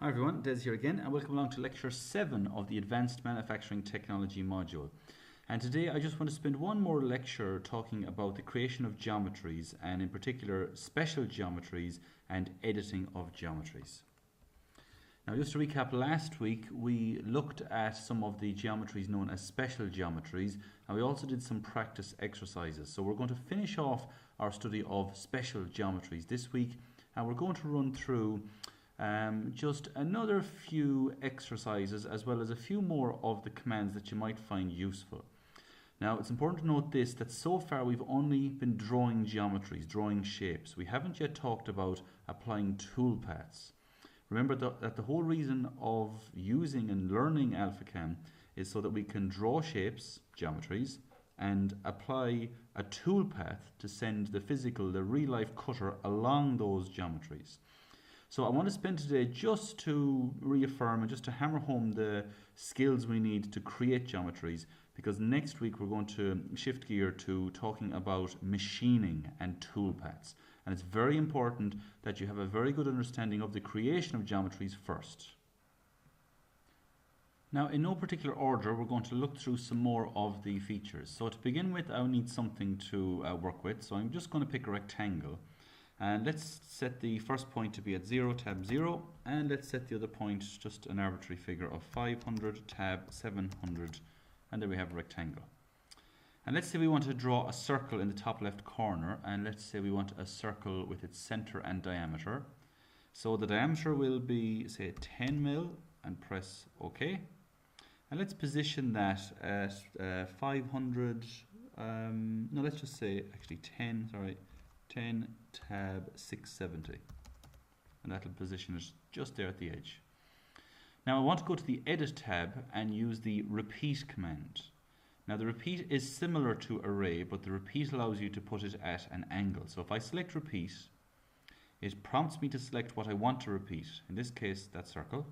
Hi everyone, Des here again, and welcome along to Lecture 7 of the Advanced Manufacturing Technology module. And today I just want to spend one more lecture talking about the creation of geometries, and in particular special geometries and editing of geometries. Now just to recap, last week we looked at some of the geometries known as special geometries, and we also did some practice exercises. So we're going to finish off our study of special geometries this week, and we're going to run through just another few exercises as well as a few more of the commands that you might find useful. Now it's important to note this, that so far we've only been drawing geometries, drawing shapes. We haven't yet talked about applying toolpaths. Remember that the whole reason of using and learning AlphaCam is so that we can draw shapes, geometries, and apply a toolpath to send the physical, the real-life cutter along those geometries. So I want to spend today just to reaffirm and just to hammer home the skills we need to create geometries, because next week we're going to shift gear to talking about machining and toolpaths. And it's very important that you have a very good understanding of the creation of geometries first. Now, in no particular order, we're going to look through some more of the features. So to begin with, I need something to work with. So I'm just going to pick a rectangle. And let's set the first point to be at 0, tab 0, and let's set the other point just an arbitrary figure of 500, tab 700, and there we have a rectangle. And let's say we want to draw a circle in the top left corner, and let's say we want a circle with its center and diameter. So the diameter will be, say, 10 mil, and press OK. And let's position that at 500, no, let's just say actually 10 tab 670, and that'll position it just there at the edge. Now I want to go to the edit tab and use the repeat command. Now the repeat is similar to array, but the repeat allows you to put it at an angle. So if I select repeat, it prompts me to select what I want to repeat, in this case that circle.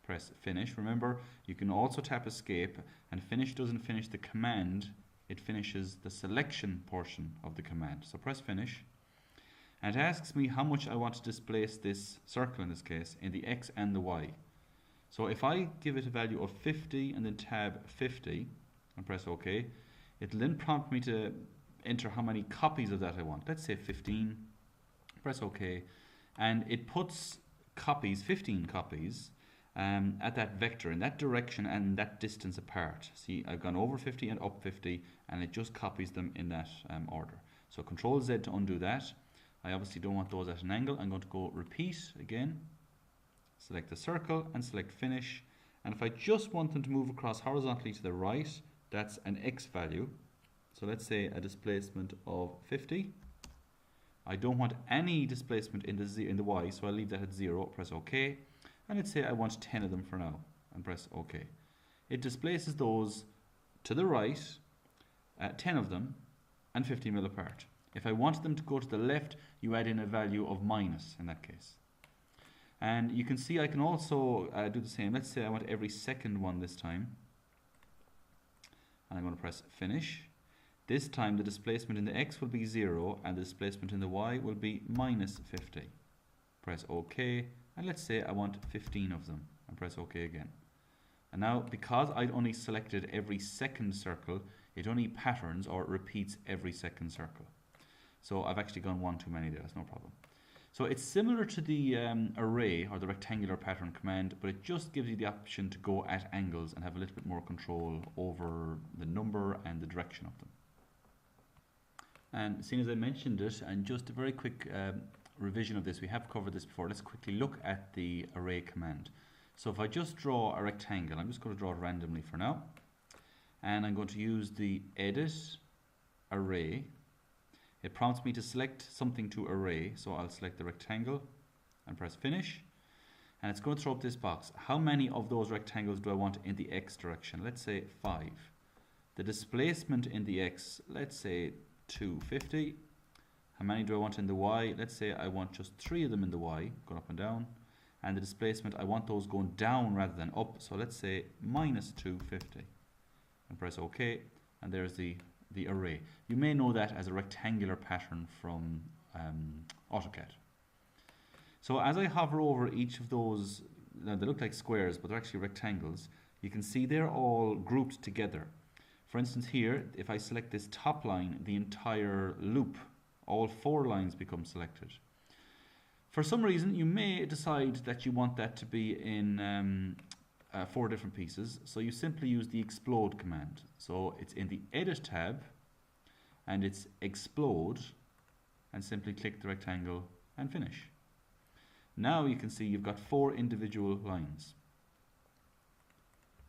Press finish. Remember, you can also tap escape, and finish doesn't finish the command, it finishes the selection portion of the command. So press finish, and it asks me how much I want to displace this circle, in this case, in the X and the Y. So if I give it a value of 50 and then tab 50 and press OK, it'll then prompt me to enter how many copies of that I want. Let's say 15, press OK, and it puts copies, 15 copies, at that vector in that direction and that distance apart. See, I've gone over 50 and up 50, and it just copies them in that order. So Control Z to undo that. I obviously don't want those at an angle. I'm going to go repeat again, select the circle and select finish, and if I just want them to move across horizontally to the right, that's an X value. So let's say a displacement of 50. I don't want any displacement in the Y, so I'll leave that at 0, press OK. And let's say I want 10 of them for now, and press OK. It displaces those to the right, 10 of them, and 50 mil apart. If I want them to go to the left, you add in a value of minus in that case. And you can see I can also do the same. Let's say I want every second one this time. And I'm going to press finish. This time the displacement in the X will be 0, and the displacement in the Y will be minus 50. Press OK. And let's say I want 15 of them, and press OK again. And now, because I'd only selected every second circle, it only patterns or repeats every second circle. So I've actually gone one too many there, that's no problem. So it's similar to the array or the rectangular pattern command, but it just gives you the option to go at angles and have a little bit more control over the number and the direction of them. And seeing as I mentioned it, and just a very quick revision of this, we have covered this before. Let's quickly look at the array command. So if I just draw a rectangle, I'm just going to draw it randomly for now, and I'm going to use the edit array. It prompts me to select something to array, so I'll select the rectangle and press finish, and it's going to throw up this box. How many of those rectangles do I want in the X direction? Let's say 5. The displacement in the X, let's say 250. How many do I want in the Y? Let's say I want just 3 of them in the Y, going up and down. And the displacement, I want those going down rather than up. So let's say minus 250. And press OK. And there's the array. You may know that as a rectangular pattern from AutoCAD. So as I hover over each of those, now they look like squares, but they're actually rectangles, you can see they're all grouped together. For instance here, if I select this top line, the entire loop, all 4 lines become selected. For some reason, you may decide that you want that to be in 4 different pieces, so you simply use the explode command. So it's in the Edit tab, and it's explode, and simply click the rectangle and finish. Now you can see you've got 4 individual lines.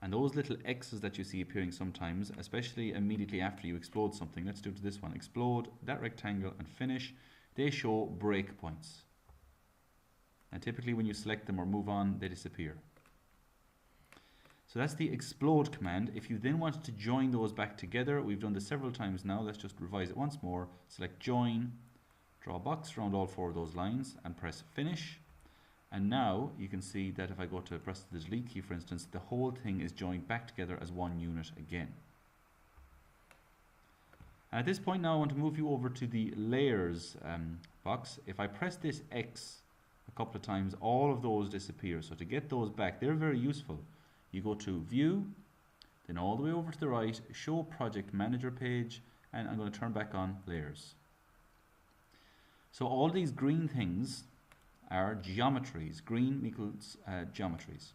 And those little X's that you see appearing sometimes, especially immediately after you explode something, let's do it to this one, explode that rectangle and finish, they show breakpoints. And typically when you select them or move on, they disappear. So that's the explode command. If you then wanted to join those back together, we've done this several times now, let's just revise it once more. Select join, draw a box around all 4 of those lines and press finish. And now you can see that if I go to press the delete key, for instance, the whole thing is joined back together as one unit again. And at this point now I want to move you over to the layers box. If I press this X a couple of times, all of those disappear. So to get those back, they're very useful. You go to View, then all the way over to the right, Show Project Manager page, and I'm going to turn back on Layers. So all these green things are geometries. Green equals geometries.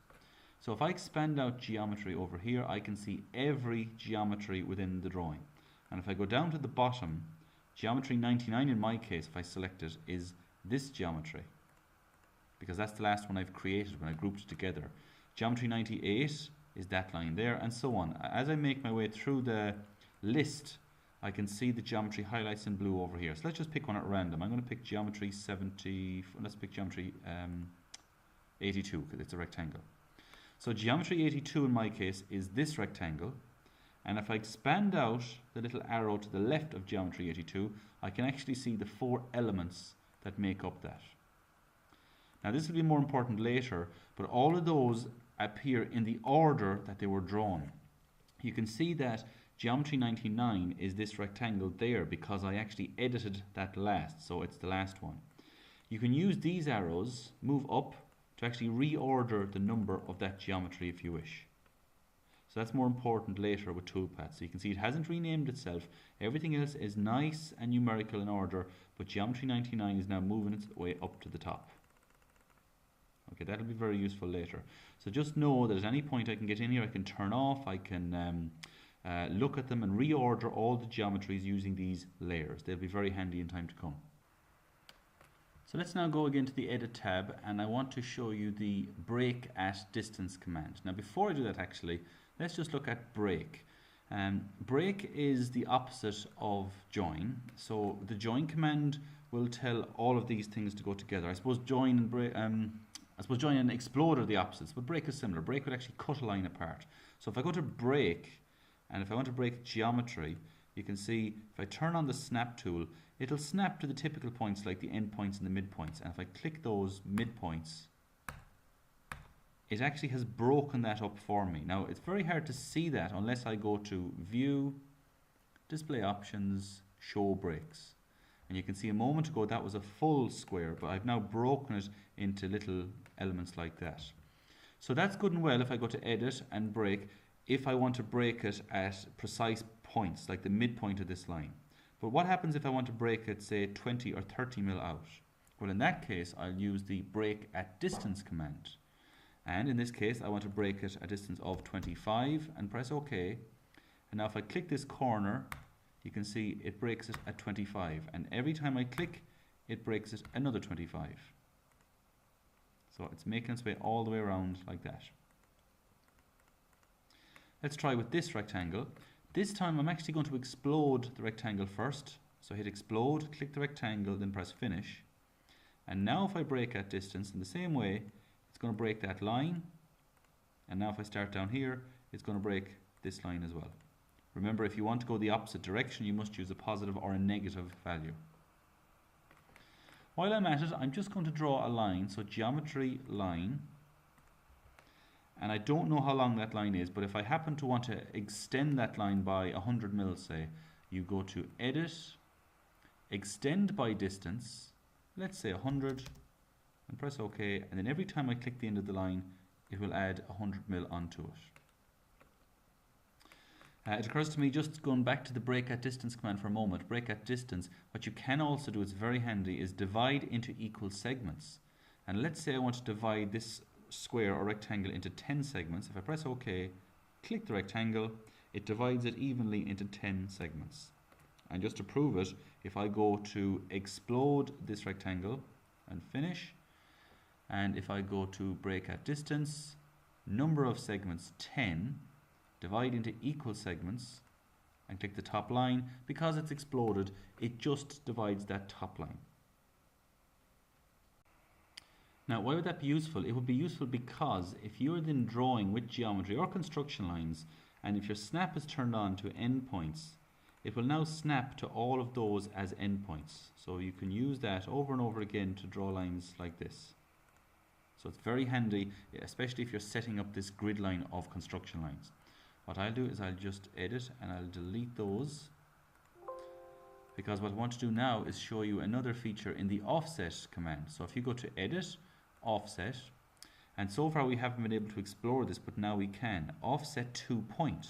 So if I expand out geometry over here, I can see every geometry within the drawing. And if I go down to the bottom, geometry 99 in my case, if I select it, is this geometry, because that's the last one I've created when I grouped it together. Geometry 98 is that line there, and so on. As I make my way through the list, I can see the geometry highlights in blue over here. So let's just pick one at random. I'm going to pick geometry 70, let's pick geometry 82 because it's a rectangle. So geometry 82 in my case is this rectangle, and if I expand out the little arrow to the left of geometry 82, I can actually see the 4 elements that make up that. Now this will be more important later, but all of those appear in the order that they were drawn. You can see that geometry 99 is this rectangle there because I actually edited that last, so it's the last one. You can use these arrows, move up, to actually reorder the number of that geometry if you wish. So that's more important later with toolpaths. So you can see it hasn't renamed itself. Everything else is nice and numerical in order, but geometry 99 is now moving its way up to the top. Okay, that'll be very useful later. So just know that at any point I can get in here, I can turn off, I can look at them and reorder all the geometries using these layers. They'll be very handy in time to come. So let's now go again to the Edit tab, and I want to show you the break at distance command. Now before I do that actually, let's just look at break. Break is the opposite of join. So the join command will tell all of these things to go together. I suppose join and break, join and explode are the opposites, but break is similar. Break would actually cut a line apart. So if I go to break, and if I want to break geometry, you can see if I turn on the snap tool, it'll snap to the typical points like the end points and the midpoints. And if I click those midpoints, it actually has broken that up for me. Now it's very hard to see that unless I go to View, Display Options, Show Breaks. And you can see a moment ago that was a full square, but I've now broken it into little elements like that. So that's good and well if I go to Edit and Break, if I want to break it at precise points, like the midpoint of this line. But what happens if I want to break it, say, 20 or 30 mil out? Well, in that case, I'll use the break at distance command. And in this case, I want to break it a distance of 25 and press OK. And now if I click this corner, you can see it breaks it at 25. And every time I click, it breaks it another 25. So it's making its way all the way around like that. Let's try with this rectangle. This time I'm actually going to explode the rectangle first. So hit explode, click the rectangle, then press finish. And now if I break at distance in the same way, it's going to break that line. And now if I start down here, it's going to break this line as well. Remember, if you want to go the opposite direction, you must use a positive or a negative value. While I'm at it, I'm just going to draw a line. So geometry line. And I don't know how long that line is, but if I happen to want to extend that line by 100 mils, say, you go to Edit, Extend by Distance, let's say 100, and press OK, and then every time I click the end of the line, it will add 100 mil onto it. It occurs to me, just going back to the break at distance command for a moment, break at distance, what you can also do, it's very handy, is divide into equal segments. And let's say I want to divide this square or rectangle into 10 segments. If I press OK, click the rectangle, it divides it evenly into 10 segments. And just to prove it, if I go to explode this rectangle and finish, and if I go to break at distance, number of segments 10, divide into equal segments, and click the top line, because it's exploded, it just divides that top line. Now, why would that be useful? It would be useful because if you're then drawing with geometry or construction lines, and if your snap is turned on to endpoints, it will now snap to all of those as endpoints. So you can use that over and over again to draw lines like this. So it's very handy, especially if you're setting up this grid line of construction lines. What I'll do is I'll just edit and I'll delete those, because what I want to do now is show you another feature in the offset command. So if you go to edit, offset, and so far we haven't been able to explore this, but now we can. Offset to point.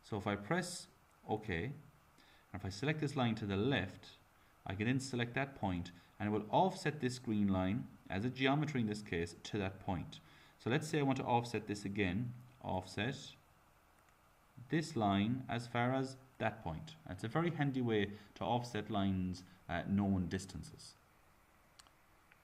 So if I press OK, and if I select this line to the left, I can then select that point, and it will offset this green line, as a geometry in this case, to that point. So let's say I want to offset this again, offset this line as far as that point. It's a very handy way to offset lines at known distances.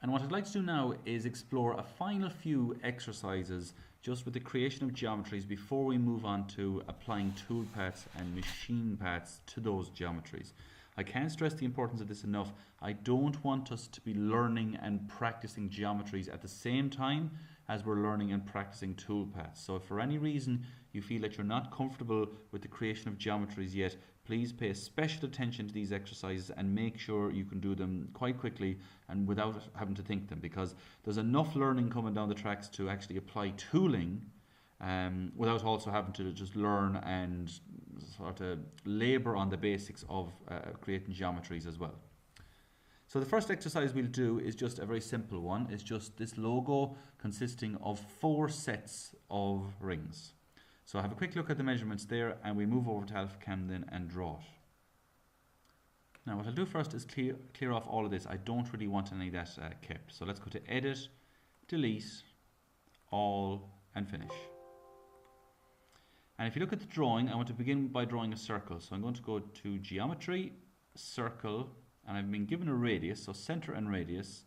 And what I'd like to do now is explore a final few exercises just with the creation of geometries before we move on to applying toolpaths and machine paths to those geometries. I can't stress the importance of this enough. I don't want us to be learning and practicing geometries at the same time as we're learning and practicing toolpaths. So if for any reason you feel that you're not comfortable with the creation of geometries yet, please pay special attention to these exercises and make sure you can do them quite quickly and without having to think them, because there's enough learning coming down the tracks to actually apply tooling without also having to just learn and sort of labour on the basics of creating geometries as well. So the first exercise we'll do is just a very simple one. It's just this logo consisting of 4 sets of rings. So have a quick look at the measurements there, and we move over to AlphaCam then and draw it. Now what I'll do first is clear off all of this. I don't really want any of that kept. So let's go to Edit, Delete, All, and Finish. And if you look at the drawing, I want to begin by drawing a circle. So I'm going to go to Geometry, Circle, and I've been given a radius, so center and radius.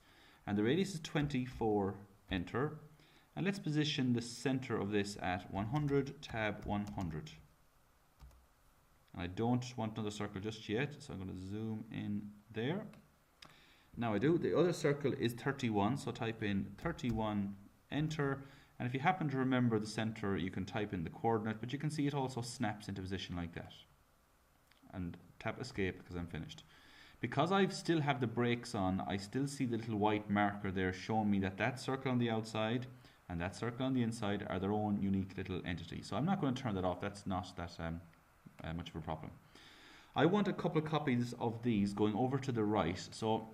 And the radius is 24, enter. And let's position the center of this at 100, tab 100. And I don't want another circle just yet, so I'm going to zoom in there. Now I do. The other circle is 31, so type in 31, enter. And if you happen to remember the center, you can type in the coordinate, but you can see it also snaps into position like that. And tap escape because I'm finished. Because I still have the brakes on, I still see the little white marker there showing me that that circle on the outside and that circle on the inside are their own unique little entity. So I'm not going to turn that off. That's not that much of a problem. I want a couple of copies of these going over to the right. So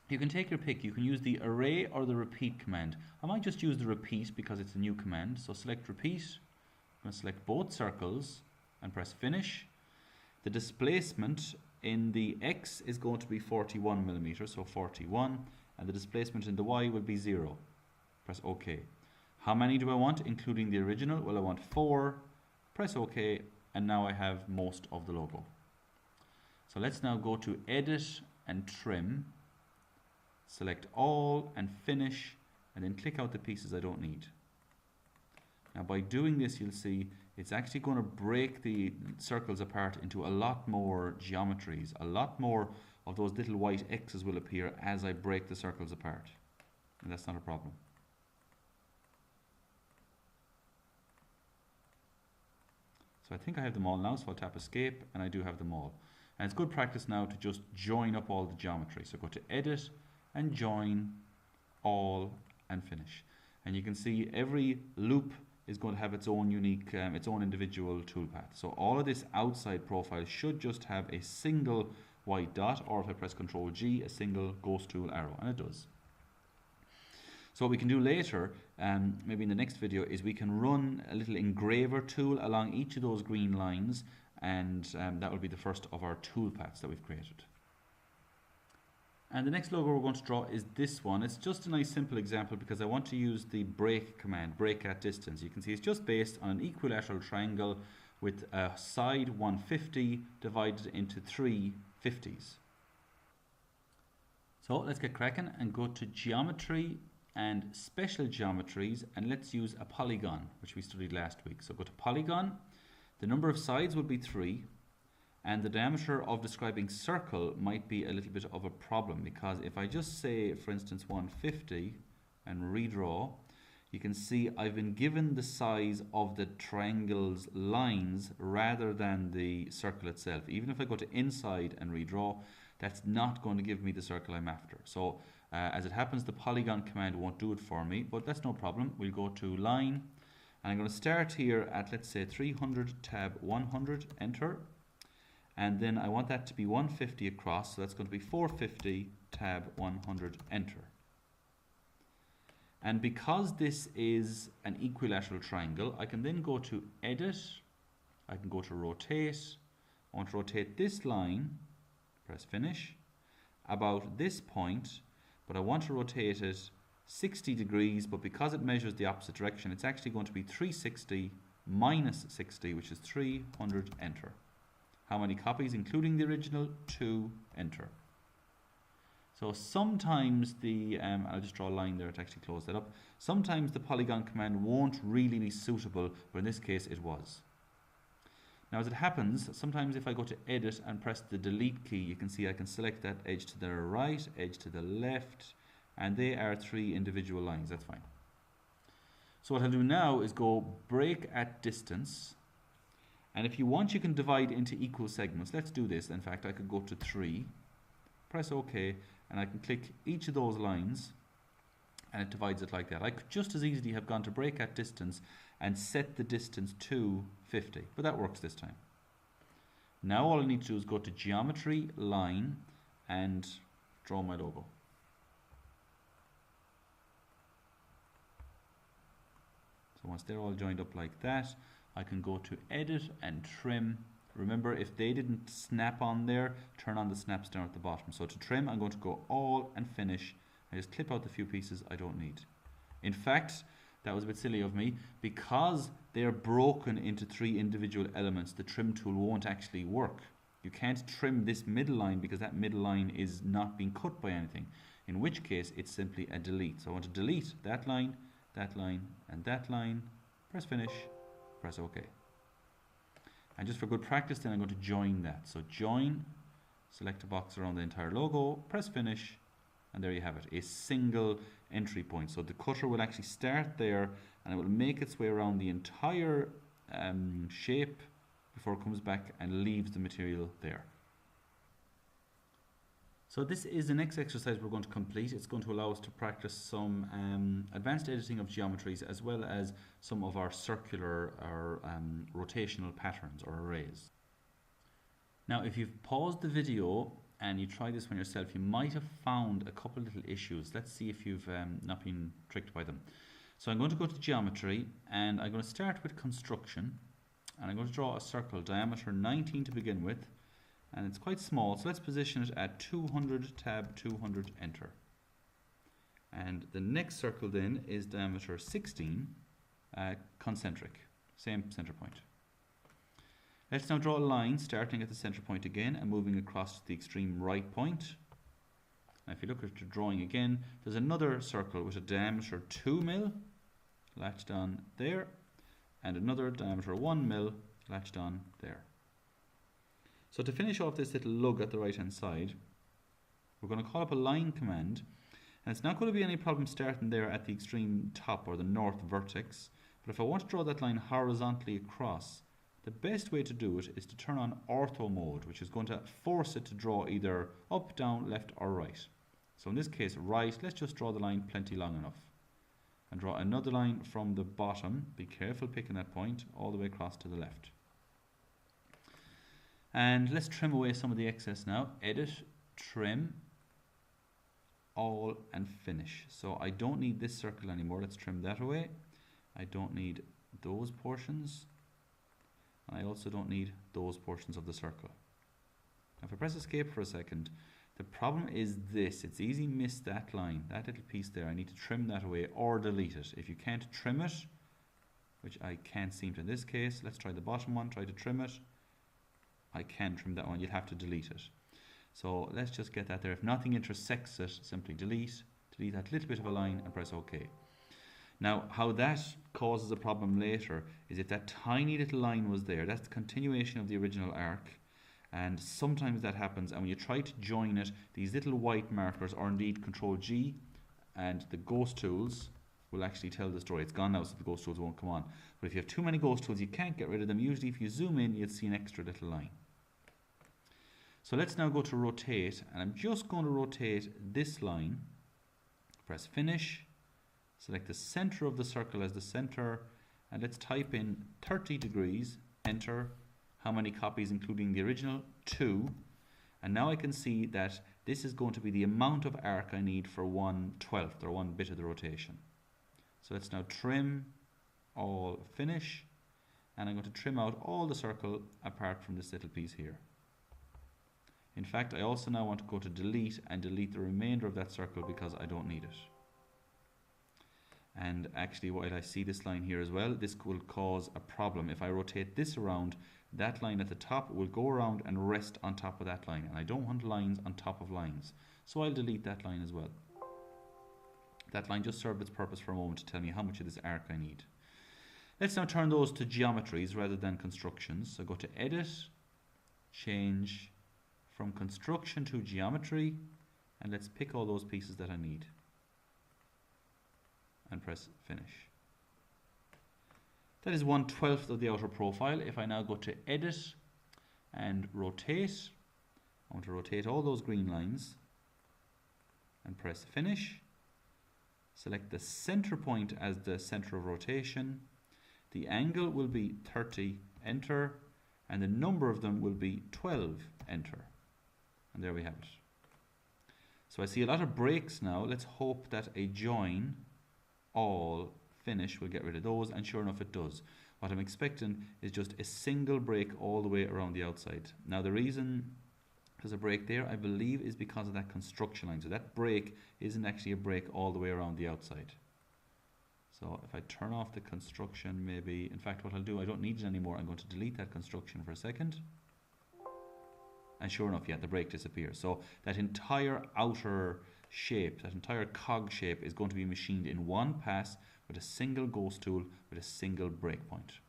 you can take your pick. You can use the array or the repeat command. I might just use the repeat because it's a new command. So select repeat. I'm going to select both circles and press finish. The displacement in the X is going to be 41 millimeters, so 41, and the displacement in the Y will be 0. Press OK. How many do I want, including the original? Well, I want 4. Press OK, and now I have most of the logo. So let's now go to Edit and Trim, select All and Finish, and then click out the pieces I don't need. Now by doing this, you'll see it's actually going to break the circles apart into a lot more geometries. A lot more of those little white X's will appear as I break the circles apart. And that's not a problem. So I think I have them all now, so I'll tap escape, and I do have them all. And it's good practice now to just join up all the geometry. So go to Edit and Join, All, and Finish. And you can see every loop is going to have its own unique, its own individual toolpath. So all of this outside profile should just have a single white dot, or if I press Ctrl G, a single ghost tool arrow, and it does. So what we can do later, maybe in the next video, is we can run a little engraver tool along each of those green lines, and that will be the first of our toolpaths that we've created. And the next logo we're going to draw is this one. It's just a nice simple example because I want to use the break command, break at distance. You can see it's just based on an equilateral triangle with a side 150 divided into 3 50s. So let's get cracking and go to geometry and special geometries, and let's use a polygon, which we studied last week. So go to polygon, the number of sides will be 3, and the diameter of describing circle might be a little bit of a problem, because if I just say, for instance, 150 and redraw, you can see I've been given the size of the triangle's lines rather than the circle itself. Even if I go to inside and redraw, that's not going to give me the circle I'm after. So as it happens, the polygon command won't do it for me, but that's no problem. We'll go to line, and I'm going to start here at, let's say, 300 tab 100, enter. And then I want that to be 150 across, so that's going to be 450 tab 100, enter. And because this is an equilateral triangle, I can then go to edit, I can go to rotate. I want to rotate this line, press finish, about this point, but I want to rotate it 60 degrees, but because it measures the opposite direction, it's actually going to be 360 minus 60, which is 300, enter. How many copies, including the original? 2, enter. So sometimes the, I'll just draw a line there to actually close that up. Sometimes the polygon command won't really be suitable, but in this case it was. Now as it happens, sometimes if I go to edit and press the delete key, you can see I can select that edge to the right, edge to the left, and they are 3 individual lines, that's fine. So what I'll do now is go break at distance, and if you want you can divide into equal segments. Let's do this. In fact, I could go to 3, press OK, and I can click each of those lines and it divides it like that. I could just as easily have gone to break at distance and set the distance to 50, but that works this time. Now all I need to do is go to geometry, line, and draw my logo. So once they're all joined up like that, I can go to edit and trim. Remember, if they didn't snap on there, turn on the snaps down at the bottom. So to trim, I'm going to go all and finish. I just clip out the few pieces I don't need. In fact, that was a bit silly of me. Because they're broken into 3 individual elements, the trim tool won't actually work. You can't trim this middle line because that middle line is not being cut by anything. In which case, it's simply a delete. So I want to delete that line, and that line. Press finish, press OK. And just for good practice, then I'm going to join that. So join, select a box around the entire logo, press finish, and there you have it, a single entry point. So the cutter will actually start there and it will make its way around the entire shape before it comes back and leaves the material there. So this is the next exercise we're going to complete. It's going to allow us to practice some advanced editing of geometries as well as some of our circular or rotational patterns or arrays. Now if you've paused the video and you try this one yourself, you might have found a couple little issues. Let's see if you've not been tricked by them. So I'm going to go to geometry and I'm going to start with construction, and I'm going to draw a circle, diameter 19 to begin with. And it's quite small, so let's position it at 200 tab 200, enter. And the next circle then is diameter 16, concentric, same center point. Let's now draw a line starting at the center point again and moving across to the extreme right point. Now if you look at the drawing again, there's another circle with a diameter 2 mil latched on there, and another diameter 1 mil latched on there. So to finish off this little lug at the right hand side, we're going to call up a line command, and it's not going to be any problem starting there at the extreme top or the north vertex, but if I want to draw that line horizontally across, the best way to do it is to turn on ortho mode, which is going to force it to draw either up, down, left or right. So in this case right, let's just draw the line plenty long enough and draw another line from the bottom, be careful picking that point, all the way across to the left. And let's trim away some of the excess now. Edit, trim, all, and finish. So I don't need this circle anymore. Let's trim that away. I don't need those portions. And I also don't need those portions of the circle. Now if I press escape for a second, the problem is this. It's easy to miss that line, that little piece there. I need to trim that away or delete it. If you can't trim it, which I can't seem to in this case, let's try the bottom one, try to trim it. I can trim that one, you'll have to delete it. So let's just get that there. If nothing intersects it, simply delete that little bit of a line and press OK. Now, how that causes a problem later is if that tiny little line was there, that's the continuation of the original arc, and sometimes that happens, and when you try to join it, these little white markers, or indeed Control G and the ghost tools, will actually tell the story. It's gone now, so the ghost tools won't come on. But if you have too many ghost tools, you can't get rid of them. Usually if you zoom in, you'll see an extra little line. So let's now go to rotate, and I'm just going to rotate this line. Press finish, select the center of the circle as the center, and let's type in 30 degrees, enter. How many copies including the original? 2. And now I can see that this is going to be the amount of arc I need for 1/12 or 1 bit of the rotation. So let's now trim, all, finish, and I'm going to trim out all the circle apart from this little piece here. In fact, I also now want to go to delete and delete the remainder of that circle because I don't need it. And actually, while I see this line here as well, this will cause a problem. If I rotate this around, that line at the top will go around and rest on top of that line. And I don't want lines on top of lines. So I'll delete that line as well. That line just served its purpose for a moment to tell me how much of this arc I need. Let's now turn those to geometries rather than constructions. So go to Edit, Change, from Construction to Geometry, and let's pick all those pieces that I need. And press finish. That is 1/12 of the outer profile. If I now go to Edit and Rotate, I want to rotate all those green lines and press finish. Select the center point as the center of rotation. The angle will be 30, enter, and the number of them will be 12, enter. And there we have it. So I see a lot of breaks now. Let's hope that a join, all, finish will get rid of those, and sure enough it does. What I'm expecting is just a single break all the way around the outside. Now the reason there's a break there, I believe, is because of that construction line. So that break isn't actually a break all the way around the outside. So if I turn off the construction, maybe, in fact what I'll do, I don't need it anymore. I'm going to delete that construction for a second. And sure enough, yeah, the break disappears. So that entire outer shape, that entire cog shape is going to be machined in one pass with a single ghost tool with a single breakpoint.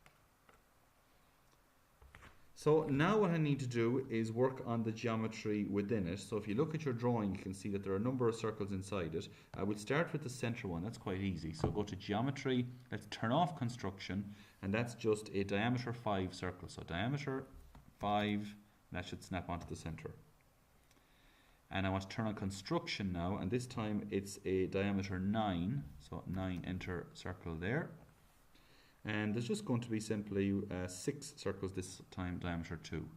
So now what I need to do is work on the geometry within it. So if you look at your drawing, you can see that there are a number of circles inside it. I would start with the center one. That's quite easy. So go to Geometry, let's turn off Construction, and that's just a diameter 5 circle. So diameter 5, that should snap onto the center. And I want to turn on Construction now, and this time it's a diameter 9. So 9, enter, circle there. And there's just going to be simply 6 circles this time, diameter 2.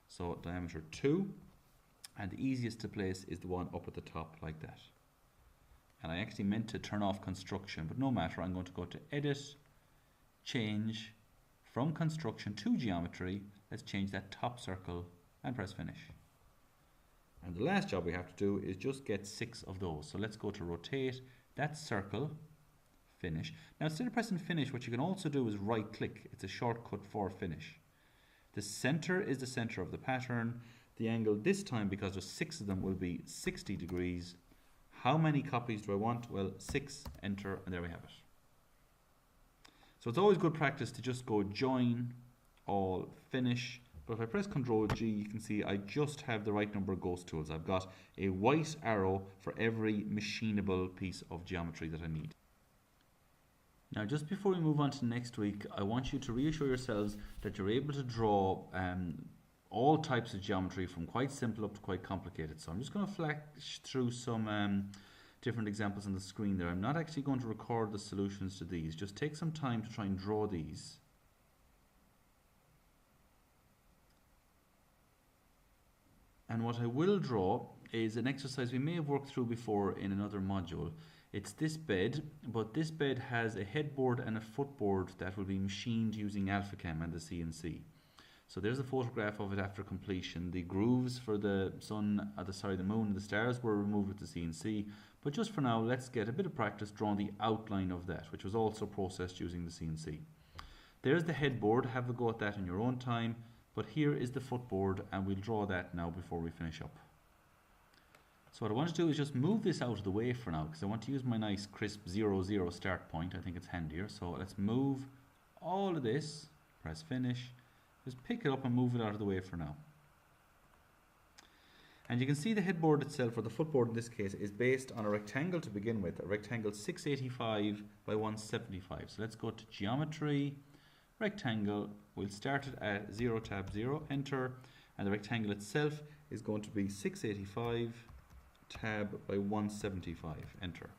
So diameter 2, and the easiest to place is the one up at the top like that. And I actually meant to turn off Construction, but no matter, I'm going to go to Edit, Change, from Construction to Geometry. Let's change that top circle and press finish. And the last job we have to do is just get 6 of those. So let's go to Rotate that circle, finish. Now instead of pressing finish, what you can also do is right click. It's a shortcut for finish. The center is the center of the pattern. The angle this time, because there's 6 of them, will be 60 degrees. How many copies do I want? Well, 6, enter, and there we have it. So it's always good practice to just go join, all, finish. But if I press Ctrl G, you can see I just have the right number of ghost tools. I've got a white arrow for every machinable piece of geometry that I need. Now, just before we move on to next week, I want you to reassure yourselves that you're able to draw all types of geometry from quite simple up to quite complicated. So I'm just going to flash through some different examples on the screen there. I'm not actually going to record the solutions to these. Just take some time to try and draw these. And what I will draw is an exercise we may have worked through before in another module. It's this bed, but this bed has a headboard and a footboard that will be machined using AlphaChem and the CNC. So there's a photograph of it after completion. The grooves for the sun, the moon and the stars were removed with the CNC. But just for now, let's get a bit of practice drawing the outline of that, which was also processed using the CNC. There's the headboard. Have a go at that in your own time. But here is the footboard, and we'll draw that now before we finish up. So what I want to do is just move this out of the way for now, because I want to use my nice crisp 0, 0 start point. I think it's handier. So let's move all of this, press finish, just pick it up and move it out of the way for now. And you can see the headboard itself, or the footboard in this case, is based on a rectangle to begin with, a rectangle 685 by 175. So let's go to geometry, rectangle. We'll start it at 0 tab 0, enter, and the rectangle itself is going to be 685 tab by 175, enter.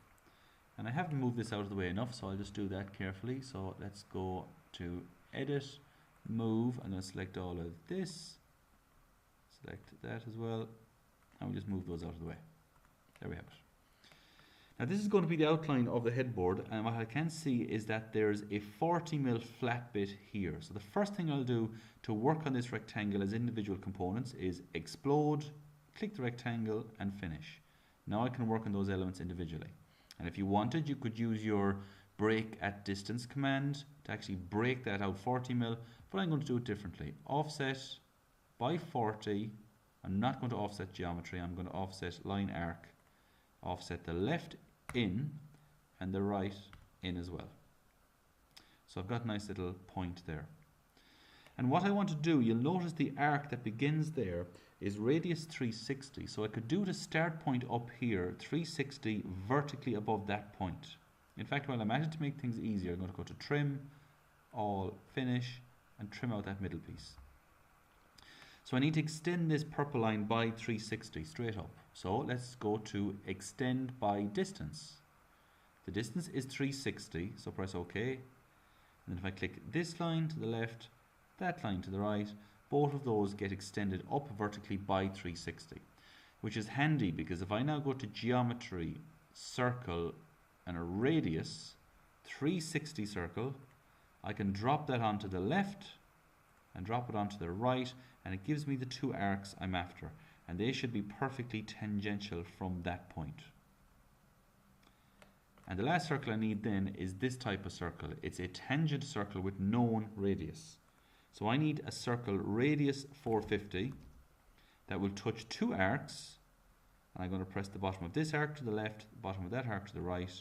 And I haven't moved this out of the way enough, so I'll just do that carefully. So let's go to edit, move, and then select all of this, select that as well, and we'll just move those out of the way. There we have it. Now this is going to be the outline of the headboard, and what I can see is that there's a 40mm flat bit here. So the first thing I'll do to work on this rectangle as individual components is explode, click the rectangle, and finish. Now I can work on those elements individually. And if you wanted, you could use your break at distance command to actually break that out 40mm, but I'm going to do it differently. Offset by 40. I'm not going to offset geometry, I'm going to offset line arc, offset the left in and the right in as well. So I've got a nice little point there. And what I want to do, you'll notice the arc that begins there is radius 360. So I could do the start point up here, 360 vertically above that point. In fact, while I'm at it, to make things easier, I'm going to go to trim, all, finish, and trim out that middle piece. So I need to extend this purple line by 360 straight up. So let's go to extend by distance. The distance is 360, so press OK. And then if I click this line to the left, that line to the right, both of those get extended up vertically by 360, which is handy because if I now go to geometry, circle, and a radius, 360 circle, I can drop that onto the left and drop it onto the right, and it gives me the two arcs I'm after, and they should be perfectly tangential from that point. And the last circle I need then is this type of circle. It's a tangent circle with known radius. So I need a circle radius 450 that will touch two arcs, and I'm going to press the bottom of this arc to the left, the bottom of that arc to the right,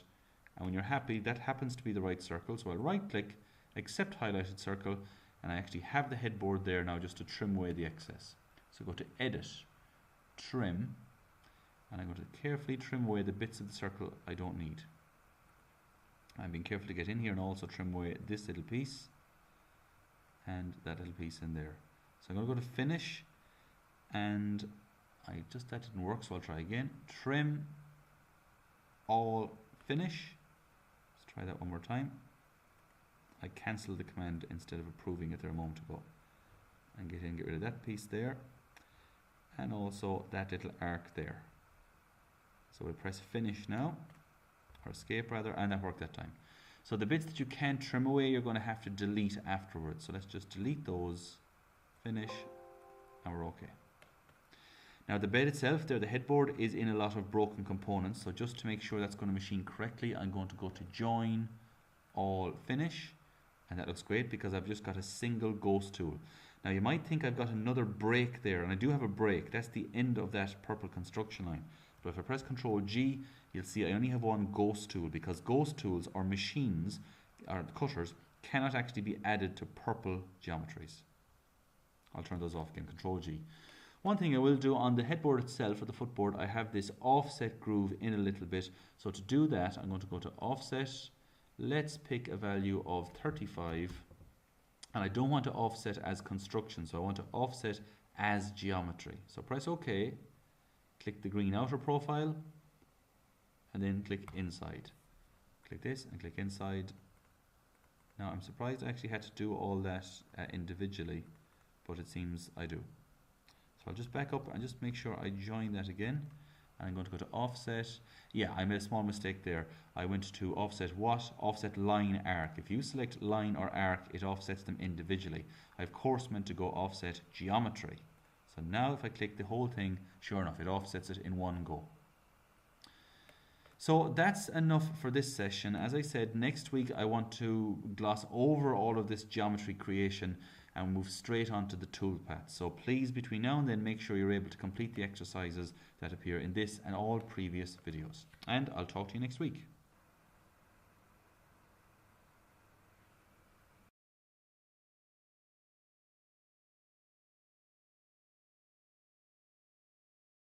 and when you're happy, that happens to be the right circle. So I'll right click, accept highlighted circle, and I actually have the headboard there now just to trim away the excess. So go to edit, trim, and I'm going to carefully trim away the bits of the circle I don't need. I'm being careful to get in here and also trim away this little piece and that little piece in there. So I'm going to go to finish, and that didn't work, so I'll try again. Trim, all, finish. Let's try that one more time. I cancelled the command instead of approving it there a moment ago. And get rid of that piece there, and also that little arc there. So we'll press finish now, or escape rather, and that worked that time. So the bits that you can't trim away, you're going to have to delete afterwards. So let's just delete those, finish, and we're okay. Now the bed itself there, the headboard, is in a lot of broken components. So just to make sure that's going to machine correctly, I'm going to go to join, all, finish. And that looks great because I've just got a single ghost tool. Now you might think I've got another break there, and I do have a break. That's the end of that purple construction line. But if I press Ctrl G, you'll see I only have one ghost tool, because ghost tools or machines or cutters cannot actually be added to purple geometries. I'll turn those off again, Ctrl G. One thing I will do on the headboard itself, or the footboard, I have this offset groove in a little bit. So to do that, I'm going to go to offset. Let's pick a value of 35, and I don't want to offset as construction, so I want to offset as geometry. So press OK, click the green outer profile, and then click inside. Click this and click inside. Now I'm surprised I actually had to do all that individually, but it seems I do. So I'll just back up and just make sure I join that again. And I'm going to go to offset. Yeah, I made a small mistake there. I went to offset what? Offset line arc. If you select line or arc, it offsets them individually. I of course meant to go offset geometry. So now if I click the whole thing, sure enough, it offsets it in one go. So that's enough for this session. As I said, next week I want to gloss over all of this geometry creation and move straight onto the toolpath. So please, between now and then, make sure you're able to complete the exercises that appear in this and all previous videos. And I'll talk to you next week.